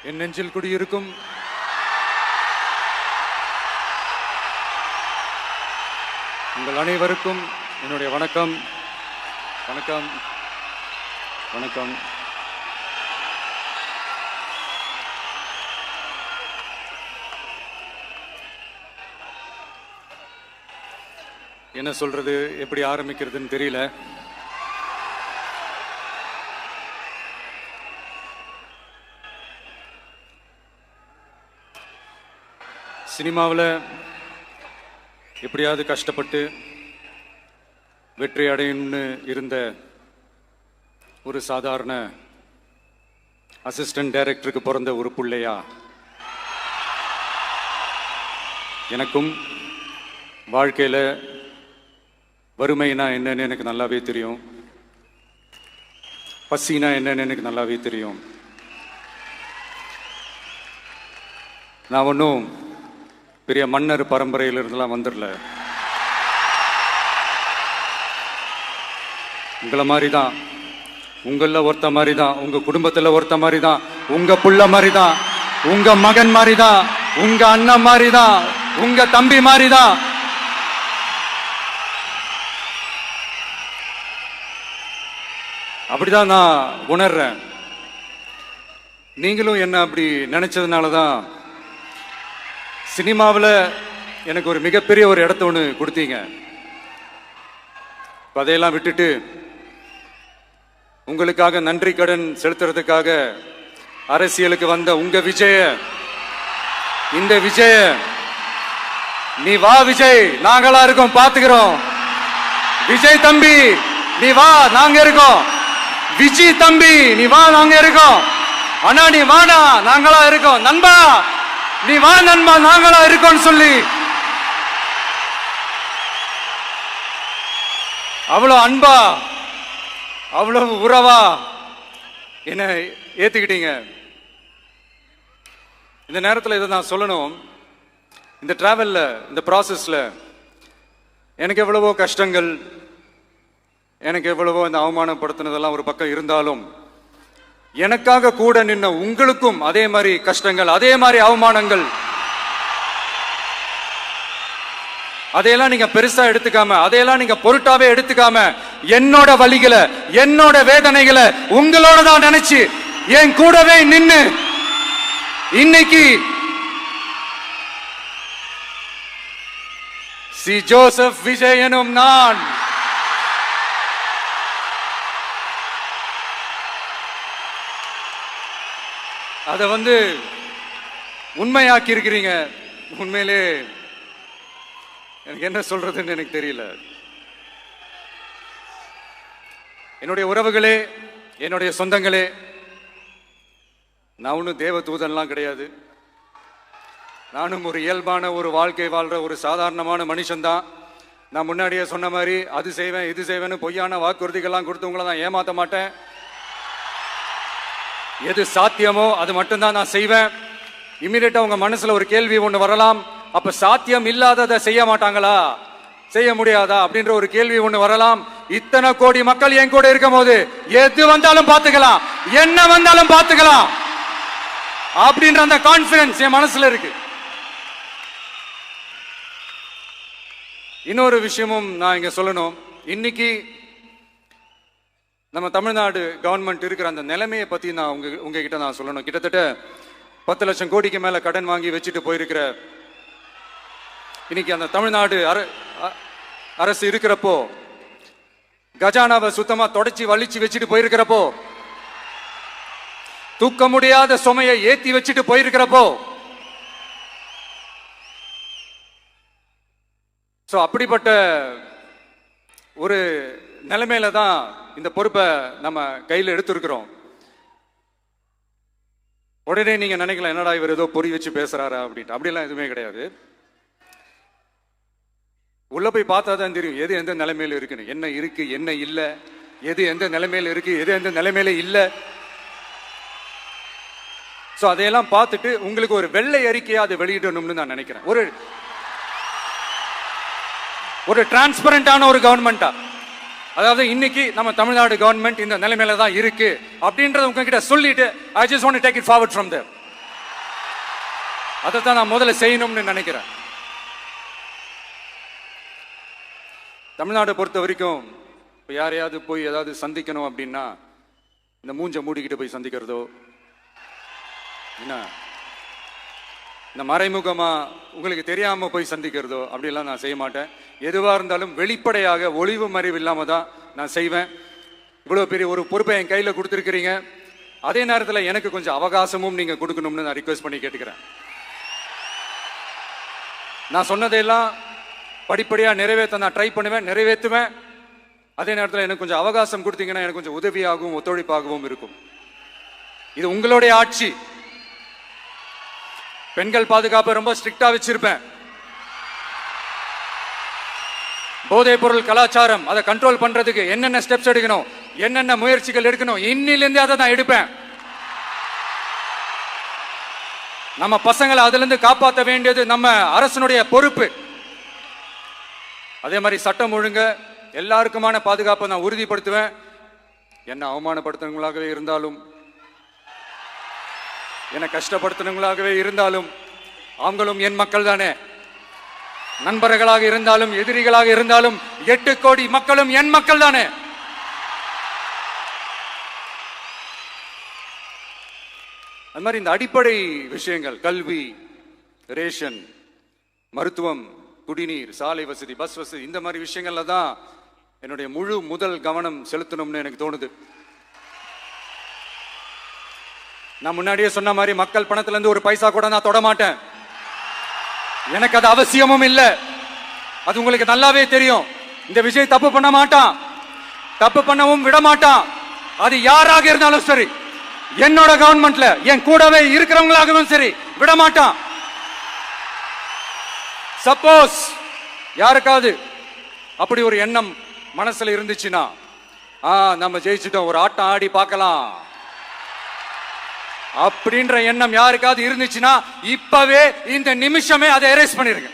என் நெஞ்சில் குடியிருக்கும் உங்கள் அனைவருக்கும் என்னுடைய வணக்கம். வணக்கம் வணக்கம். என்ன சொல்றது, எப்படி ஆரம்பிக்கிறதுன்னு தெரியல. சினிமாவில் எப்படியாவது கஷ்டப்பட்டு வெற்றி அடையணும்னு இருந்த ஒரு சாதாரண அசிஸ்டன்ட் டைரக்டருக்கு பிறந்த ஒரு பிள்ளையா எனக்கும் வாழ்க்கையில் வறுமைனா என்னன்னு எனக்கு நல்லாவே தெரியும், பசினா என்னன்னு எனக்கு நல்லாவே தெரியும். நான் ஒன்றும் பெரிய மன்னர் பரம்பரையிலிருந்துலாம் வந்துடல. உங்களை மாதிரி தான், உங்களில் ஒருத்த மாதிரி தான், உங்க குடும்பத்தில் ஒருத்த மாதிரி தான், உங்க புள்ள மாதிரி தான், உங்க மகன் மாதிரி தான், உங்க அண்ணன் மாதிரி தான், உங்க தம்பி மாதிரி தான். அப்படிதான் நான் உணர்றேன். நீங்களும் என்ன அப்படி நினைச்சதுனால தான் சினிமாவில் எனக்கு ஒரு மிகப்பெரிய ஒரு இடத்த ஒன்று கொடுத்தீங்க. அதையெல்லாம் விட்டுட்டு உங்களுக்காக நன்றி கடன் செலுத்துறதுக்காக அரசியலுக்கு வந்த உங்க விஜய, இந்த விஜய, நீ வா விஜய், நாங்களா இருக்கோம், பாத்துக்கிறோம். விஜய் தம்பி நீ வா, நாங்க இருக்கோம். விஜய் தம்பி நீ வா, நாங்க இருக்கோம். அண்ணா நீ வாடா, நாங்களா இருக்கோம். நண்பா நீ வா நண்பா, நாங்களா இருக்கோம் சொல்லி அவ்வளவு அன்பா, அவ்வளவு உறவா என்ன ஏத்துக்கிட்டீங்க. இந்த நேரத்தில் இதை நான் சொல்லணும். இந்த டிராவல்ல, இந்த ப்ராசஸ்ல எனக்கு எவ்வளவோ கஷ்டங்கள், எனக்கு எவ்வளவோ இந்த அவமானப்படுத்தினதெல்லாம் ஒரு பக்கம் இருந்தாலும், எனக்காக கூட நின்ன உங்களுக்கும் அதே மாதிரி கஷ்டங்கள், அதே மாதிரி அவமானங்கள், அதையெல்லாம் நீங்க பெருசா எடுத்துக்காம, அதையெல்லாம் நீங்க பொருட்டாவே எடுத்துக்காம, என்னோட வலிகளை, என்னோட வேதனைகளை உங்களோட தான் நினைச்சு என் கூடவே நின்னு இன்னைக்கு சி ஜோசப் விஜய் எனும் நான் அதை உண்மையாக்கி இருக்கிறீங்க. உண்மையிலே எனக்கு என்ன சொல்றதுன்னு எனக்கு தெரியல. என்னுடைய உறவுகளே, என்னுடைய சொந்தங்களே, நான் ஒன்றும் தேவ தூதன்லாம் கிடையாது. நானும் ஒரு இயல்பான ஒரு வாழ்க்கை வாழ்ற ஒரு சாதாரணமான மனுஷன்தான். நான் முன்னாடியே சொன்ன மாதிரி அது செய்வேன் இது செய்வேன்னு பொய்யான வாக்குறுதிகள்லாம் கொடுத்து உங்களை நான் ஏமாற்ற மாட்டேன். எது சாத்தியமோ அது மட்டும்தான் நான் செய்வேன். இமீடியட்டா உங்க மனசுல ஒரு கேள்வி ஒண்ணு வரலாம், அப்ப சாத்தியம் இல்லாததை செய்ய மாட்டாங்களா, செய்ய முடியாதா அப்படின்ற ஒரு கேள்வி ஒண்ணு வரலாம். இத்தனை கோடி மக்கள் என் கூட இருக்கும் போது எது வந்தாலும் பார்த்துக்கலாம், என்ன வந்தாலும் பார்த்துக்கலாம் அப்படின்ற அந்த கான்பிடன்ஸ் என் மனசுல இருக்கு. இன்னொரு விஷயமும் நான் இங்க சொல்லணும். இன்னைக்கு நம்ம தமிழ்நாடு கவர்மெண்ட் இருக்கிற அந்த நிலைமையை பத்தி நான் உங்ககிட்ட நான் சொல்லணும். கிட்டத்தட்ட 10 லட்சம் கோடிக்கு மேல கடன் வாங்கி வச்சுட்டு போயிருக்கிற இன்னைக்கு அந்த தமிழ்நாடு அரசு இருக்கிறப்போ, கஜானாவை சுத்தமா தொடச்சி வலிச்சு வச்சுட்டு போயிருக்கிறப்போ, தூக்க முடியாத சுமையை ஏத்தி வச்சுட்டு போயிருக்கிறப்போ, சோ அப்படிப்பட்ட ஒரு நிலைமையில தான் இந்த பொறுப்பை நம்ம கையில் எடுத்திருக்கிறோம். உடனே நீங்க நினைக்கலாம், என்னடா இவர் ஏதோ பொறி வச்சு பேசுறாரா அப்படின்ட்டு. அப்படிலாம் எதுவுமே கிடையாது. உள்ள போய் பார்த்தா தான் தெரியும் எது எந்த நிலைமையில இருக்குன்னு, என்ன இருக்கு என்ன இல்லை, எது எந்த நிலைமையில இருக்கு எது எந்த நிலைமையில இல்லை. ஸோ அதையெல்லாம் பார்த்துட்டு உங்களுக்கு ஒரு வெள்ளை அறிக்கையா அதை வெளியிடணும்னு நான் நினைக்கிறேன். ஒரு டிரான்ஸ்பரண்டான ஒரு கவர்மெண்டா, அதாவது இன்னைக்கு நம்ம தமிழ்நாடு கவர்மெண்ட் இந்த நிலைமையில தான் இருக்கு அப்படின்றத உங்ககிட்ட சொல்லிட்டு I just want to take it forward from there. அதை தான் நான் முதல்ல செய்யணும்னு நினைக்கிறேன். தமிழ்நாட்டை பொறுத்த வரைக்கும் இப்போ யாரையாவது போய் ஏதாவது சந்திக்கணும் அப்படின்னா இந்த மூஞ்ச மூடிக்கிட்டு போய் சந்திக்கிறதோ, என்ன இந்த மறைமுகமா உங்களுக்கு தெரியாம போய் சந்திக்கிறதோ அப்படிலாம் நான் செய்ய மாட்டேன். எதுவா இருந்தாலும் வெளிப்படையாக ஒளிவு மறைவு இல்லாம தான் நான் செய்வேன். இவ்வளவு பெரிய ஒரு பொறுப்பை என் கையில கொடுத்துருக்கிறீங்க. அதே நேரத்தில் எனக்கு கொஞ்சம் அவகாசமும் நீங்க கொடுக்கணும்னு நான் ரிக்வெஸ்ட் பண்ணி கேட்டுக்கிறேன். நான் சொன்னதையெல்லாம் படிப்படியா நிறைவேற்ற நான் ட்ரை பண்ணுவேன், நிறைவேற்றுவேன். அதே நேரத்தில் எனக்கு கொஞ்சம் அவகாசம் கொடுத்தீங்கன்னா எனக்கு கொஞ்சம் உதவியாகவும் ஒத்துழைப்பாகவும் இருக்கும். இது உங்களுடைய ஆட்சி. பெண்கள் பாதுகாப்பை ரொம்ப ஸ்ட்ரிக்டா வச்சிருப்பேன். போதைப் பொருள் கலாச்சாரம் அதை கண்ட்ரோல் பண்றதுக்கு என்னென்ன ஸ்டெப்ஸ் எடுக்கணும், என்னென்ன முயற்சிகள் எடுக்கணும், இன்னிலிருந்தே அதை நான் எடுப்பேன். நம்ம பசங்களை அதுல இருந்து காப்பாற்ற வேண்டியது நம்ம அரசனுடைய பொறுப்பு. அதே மாதிரி சட்டம் ஒழுங்கு எல்லாருக்குமான பாதுகாப்பை நான் உறுதிப்படுத்துவேன். என்ன அவமானப்படுத்துறவங்களாகவே இருந்தாலும், என்ன கஷ்டப்படுத்துறவங்களாகவே இருந்தாலும், அவங்களும் என் மக்கள் தானே. நண்பர்களாக இருந்தாலும் எதிரிகளாக இருந்தாலும் 8 கோடி மக்களும் என் மக்கள் தானே. அது மாதிரி இந்த அடிப்படை விஷயங்கள், கல்வி, ரேஷன், மருத்துவம், குடிநீர், சாலை வசதி, பஸ் வசதி, இந்த மாதிரி விஷயங்கள்ல தான் என்னுடைய முதல் கவனம் செலுத்தணும்னு எனக்கு தோணுது. நான் முன்னாடியே சொன்ன மாதிரி மக்கள் பணத்துல இருந்து ஒரு பைசா கூட நான் தொட மாட்டேன். எனக்கு அது அவசியமும் இல்லை. அது உங்களுக்கு நல்லாவே தெரியும். இந்த விஜய் தப்பு பண்ண மாட்டான், தப்பு பண்ணவும் விட மாட்டான். அது யாராக இருந்தாலும் சரி, என்னோட கவர்மெண்ட்ல என் கூடவே இருக்கிறவங்களாகவும் சரி விட மாட்டான். சப்போஸ் யாருக்காவது அப்படி ஒரு எண்ணம் மனசுல இருந்துச்சுன்னா, நம்ம ஜெயிச்சிட்டோம், ஒரு ஆட்டம் ஆடி பார்க்கலாம் அப்படின்ற எண்ணம் யாருக்காவது இருந்துச்சுன்னா இப்பவே இந்த நிமிஷமே அதை எரேஸ் பண்ணிருங்க.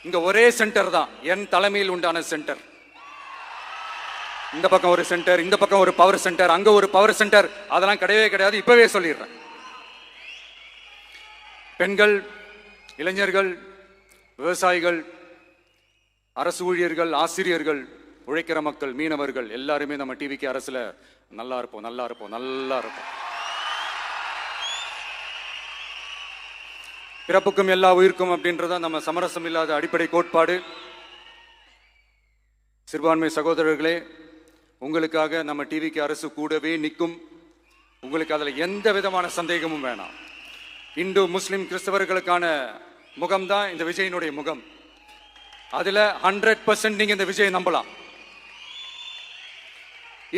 இங்க ஒரே சென்டர் தான், என் தலைமையில் உண்டான சென்டர். இந்த பக்கம் ஒரு சென்டர், இந்த பக்கம் ஒரு பவர் சென்டர், அங்க ஒரு பவர் சென்டர், அதெல்லாம் கிடையவே கிடையாது. இப்பவே சொல்லிடுறேன். பெண்கள், இளைஞர்கள், விவசாயிகள், அரசு ஊழியர்கள், ஆசிரியர்கள், உழைக்கிற மக்கள், மீனவர்கள் எல்லாருமே நம்ம டிவிக்கு அரசுல நல்லா இருப்போம், நல்லா இருப்போம், நல்லா இருப்போம். பிறப்புக்கும் எல்லா உயிர்க்கும் அப்படின்றத நம்ம சமரசம் இல்லாத அடிப்படை கோட்பாடு. சிறுபான்மை சகோதரர்களே, உங்களுக்காக நம்ம டிவிக்கு அரசு கூடவே நிற்கும். உங்களுக்கு அதுல எந்த விதமான சந்தேகமும் வேணாம். இந்து, முஸ்லிம், கிறிஸ்தவர்களுக்கான முகம்தான் இந்த விஜயனுடைய முகம். அதுல 100% நீங்க இந்த விஜயை நம்பலாம்.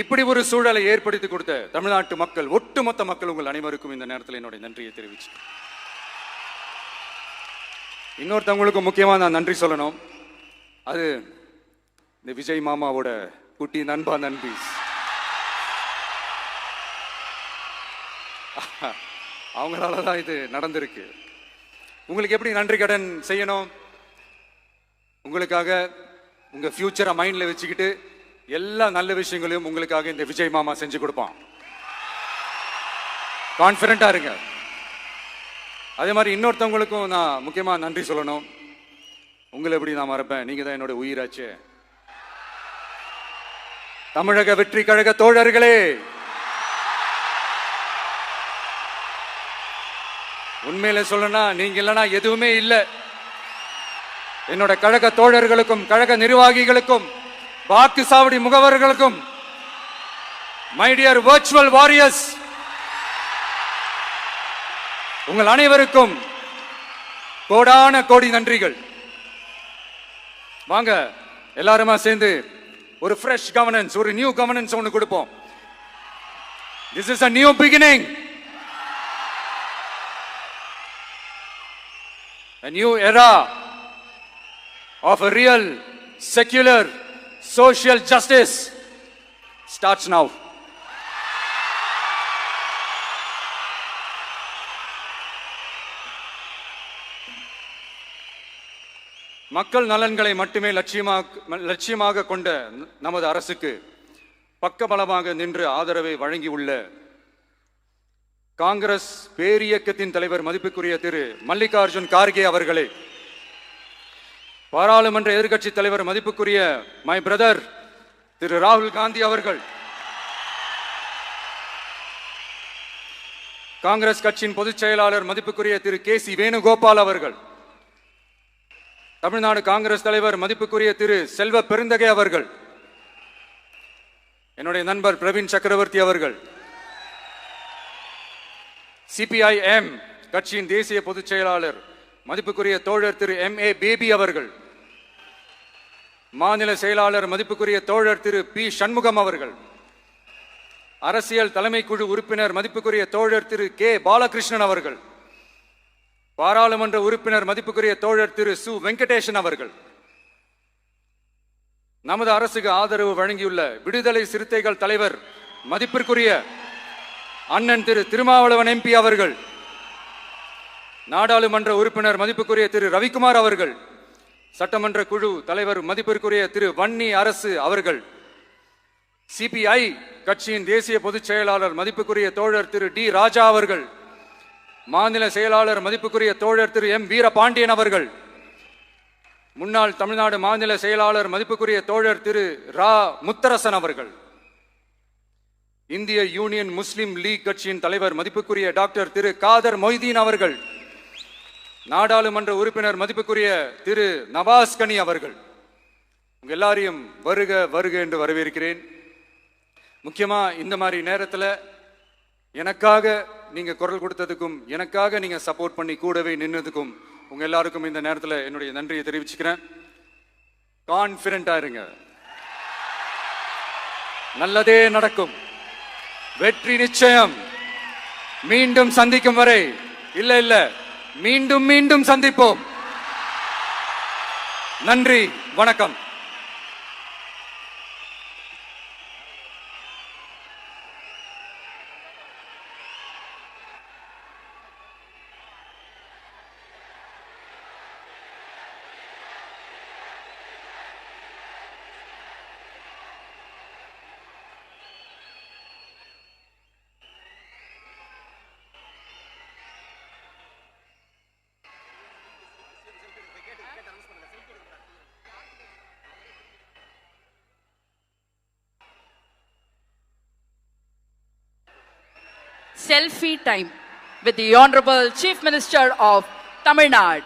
இப்படி ஒரு சூழலை ஏற்படுத்தி கொடுத்த தமிழ்நாட்டு மக்கள், ஒட்டுமொத்த மக்கள், உங்கள் அனைவருக்கும் இந்த நேரத்தில் என்னுடைய நன்றியை தெரிவிச்சு, இன்னொருத்தவங்களுக்கு முக்கியமா நான் நன்றி சொல்லணும். அது இந்த விஜய் மாமாவோட குட்டி நண்பா, நண்பி. அவங்களாலதான் இது நடந்திருக்கு. உங்களுக்கு எப்படி நன்றி கடன் செய்யணும்? உங்களுக்காக உங்க ஃபியூச்சரை மைண்ட்ல வச்சுக்கிட்டு எல்லா நல்ல விஷயங்களையும் உங்களுக்காக இந்த விஜய் மாமா செஞ்சு கொடுப்பான். கான்பிடண்டா இருங்க. அதே மாதிரி இன்னொருத்தவங்களுக்கும் நான் முக்கியமா நன்றி சொல்லணும். உங்களை எப்படி நான் மறப்பேன்? நீங்க தான் என்னோட உயிராச்சு. தமிழக வெற்றி கழக தோழர்களே, உண்மையில சொல்லனா நீங்க இல்லைன்னா எதுவுமே இல்லை. என்னோட கழக தோழர்களுக்கும், கழக நிர்வாகிகளுக்கும், வாக்கு சாவடி முகவர்களுக்கும், மை டியர் வர்ச்சுவல் வாரியர்ஸ், உங்கள் அனைவருக்கும் கோடான கோடி நன்றிகள். வாங்க எல்லாருமா சேர்ந்து ஒரு ஃப்ரெஷ் கவர்னன்ஸ், ஒரு நியூ கவர்னன்ஸ் ஒன்று கொடுப்போம். This is a new beginning, a new era of a real secular social justice starts now. மக்கள் நலன்களை மட்டுமே லட்சியமாக கொண்ட நமது அரசுக்கு பக்கபலமாக நின்று ஆதரவை வழங்கியுள்ள காங்கிரஸ் பேரியக்கத்தின் தலைவர் மதிப்புக்குரிய திரு மல்லிகார்ஜுன் கார்கே அவர்களே, பாராளுமன்ற எதிர்க்கட்சி தலைவர் மதிப்புக்குரிய மை பிரதர் திரு ராகுல் காந்தி அவர்கள், காங்கிரஸ் கட்சியின் பொதுச் செயலாளர் மதிப்புக்குரிய திரு கே.சி. வேணுகோபால் அவர்கள், தமிழ்நாடு காங்கிரஸ் தலைவர் மதிப்புக்குரிய திரு செல்வ பெருந்தகை அவர்கள், என்னுடைய நண்பர் பிரவீன் சக்கரவர்த்தி அவர்கள், சிபிஐஎம் கட்சியின் தேசிய பொதுச் செயலாளர் மதிப்புக்குரிய தோழர் திரு M.A. பேபி அவர்கள், மாநில செயலாளர் மதிப்புக்குரிய தோழர் திரு பி. சண்முகம் அவர்கள், அரசியல் தலைமை குழு உறுப்பினர் மதிப்புக்குரிய தோழர் திரு கே. பாலகிருஷ்ணன் அவர்கள், பாராளுமன்ற உறுப்பினர் மதிப்புக்குரிய தோழர் திரு சு. வெங்கடேசன் அவர்கள், நமது அரசுக்கு ஆதரவு வழங்கியுள்ள விடுதலை சிறுத்தைகள் தலைவர் மதிப்பிற்குரிய அண்ணன் திரு திருமாவளவன் MP அவர்கள், நாடாளுமன்ற உறுப்பினர் மதிப்புக்குரிய திரு ரவிக்குமார் அவர்கள், சட்டமன்ற குழு தலைவர் மதிப்பிற்குரிய திரு வன்னி அரசு அவர்கள், சிபிஐ கட்சியின் தேசிய பொதுச் செயலாளர் மதிப்புக்குரிய தோழர் திரு டி. ராஜா அவர்கள், மாநில செயலாளர் மதிப்புக்குரிய தோழர் திரு M. வீரபாண்டியன் அவர்கள், முன்னாள் தமிழ்நாடு மாநில செயலாளர் மதிப்புக்குரிய தோழர் திரு ரா. முத்தரசன் அவர்கள், இந்திய யூனியன் முஸ்லிம் லீக் கட்சியின் தலைவர் மதிப்புக்குரிய டாக்டர் திரு காதர் மொய்தீன் அவர்கள், நாடாளுமன்ற உறுப்பினர் மதிப்புக்குரிய திரு நவாஸ் கனி அவர்கள், உங்க எல்லாரையும் வருக வருக என்று வரவேற்கிறேன். முக்கியமா இந்த மாதிரி நேரத்தில் எனக்காக நீங்க குரல் கொடுத்ததுக்கும் எனக்காக நீங்க சப்போர்ட் பண்ணி கூடவே நின்னதுக்கும் உங்க எல்லாருக்கும் இந்த நேரத்தில் என்னுடைய நன்றியை தெரிவிச்சுக்கிறேன். கான்பிடண்டா இருங்க, நல்லதே நடக்கும், வெற்றி நிச்சயம். மீண்டும் சந்திக்கும் வரை இல்ல மீண்டும் மீண்டும் சந்திப்போம். நன்றி, வணக்கம். Selfie time with the Honorable Chief Minister of Tamil Nadu.